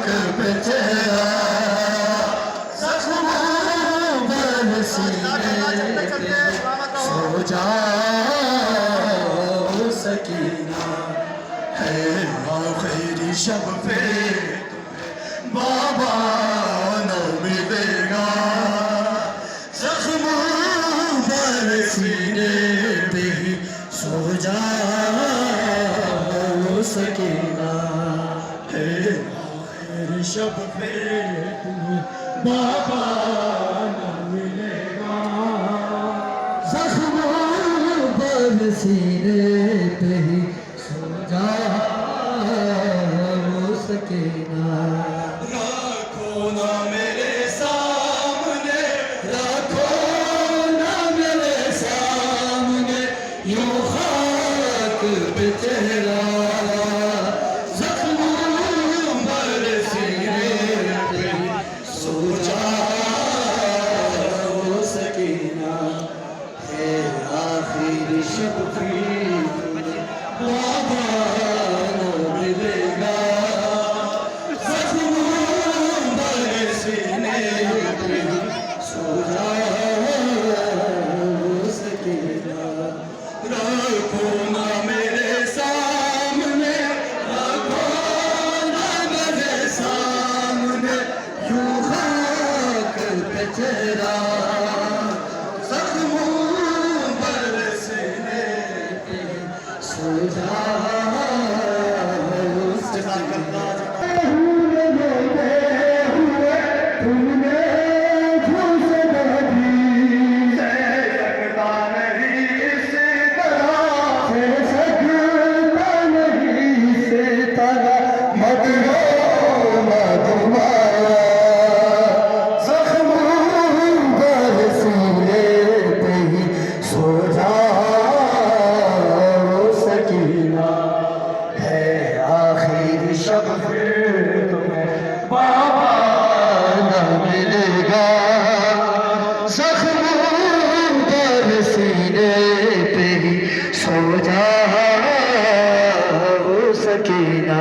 पे चेहरा जख्मों पर सीने पे सो जाओ सकीना है आखिरी शब पे बाबा न मिलेगा जख्मों पर सीने पे सो जाओ सकीना है आखिरी शब पे तुम्हें बाबा न मिलेगा जख्मों पर सीने पे ही सो जाओ सकीना रखो ना मेरे सामने रखो ना मेरे सामने यूं खाक पे चेहरा जख्मों पर सीने पे सो जाओ सकीना है आखिरी शब पे बाबा न मिलेगा जख्मों पर सीने पे सो जाओ सकीना रखो ना मेरे सामने रखो ना मेरे सामने यूं खाक पे चेहरा जख्मों पर सीने पे सो जाओ तुमने झूठे दी सकता नहीं इस तरह से सकता नहीं इस तरह मत रो मत माया जख्मों पर सीने पे ही सो जाओ सकीना है आखिरी शब फिर तुम्हें बाबा न मिलेगा जख्मों पर सीने पे ही सो जाओ सकीना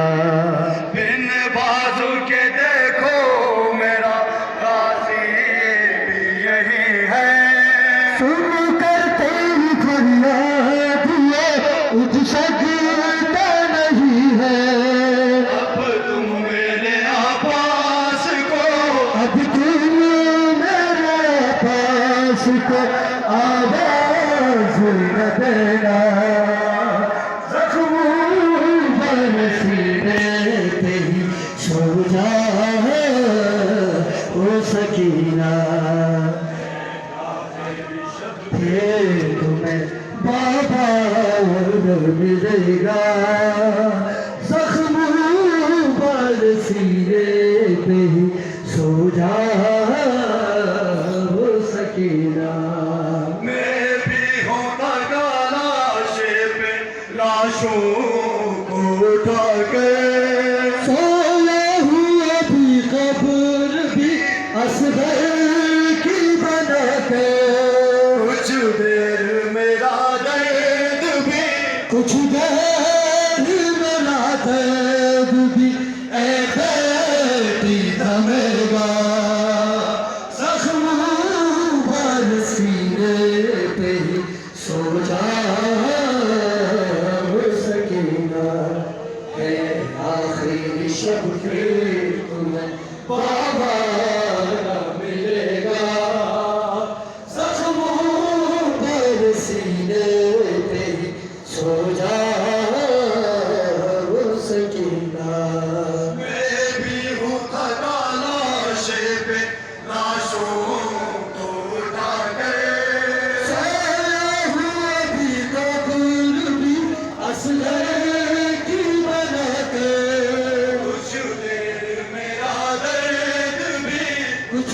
बिन बाजू के देखो मेरा गाजी भी यही है सुन कर तेरी फरियाद ये उठ सकता नहीं है अब तुम मेरे आवाज को अब तुम मेरे पास को आवाज न देना जख्मों पर सीने पे ही सो जाओ सकीना फिर तुम्हें बाबा न मिलेगा जख्मों पर सीने पे ही सो जाओ सकीना मैं भी होता लाशे पे लाशों को उठा के सोया हुआ भी कब्र भी असगर की बना के कुछ देर मेरा दर्द भी कुछ देर मेरा दर्द भी ए बेटी थमेगा जख्मों पर सीने पे ही सो जाओ सकीना है आखिरी शब फिर तुम्हें बाबा न मिलेगा जख्मों पर सीने पे ही सो जाओ सकीना मैं भी हूँ थका लाशे पे लाशों को उठा कर सोया हुआ भी कब्र भी असगर की बना कर कुछ देर मेरा दर्द भी कुछ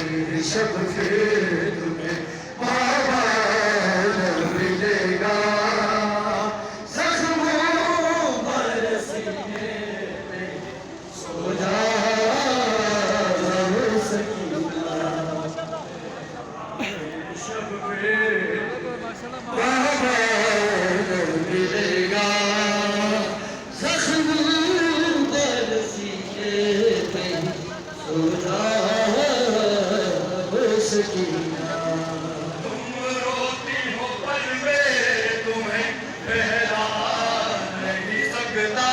आखिरी शब फिर तुम्हें बाबा न मिलेगा, जख्मों पर सीने पे सो जा सकीना, शब फिर बाबा न मिलेगा, जख्मों पर सीने पे सो जा सकीना। तुम रोती हो पर मैं तुम्हें पहला नहीं सकता,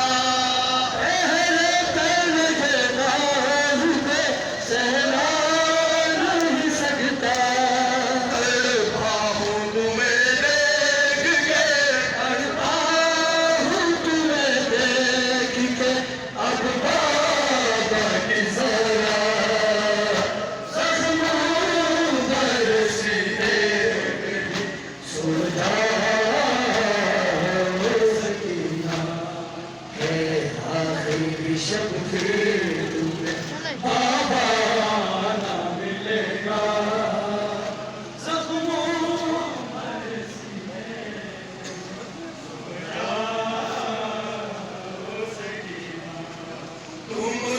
पहले पहला मैं सहला नहीं सकता, तड़पा हूँ तुम्हें देख के, तड़पा हूँ तुम्हें देख के, अब बाबा की जरा शब फिर तुम्हें बाबा न मिलेगा, जख्मों पर सीने सो जा सकीना। तुम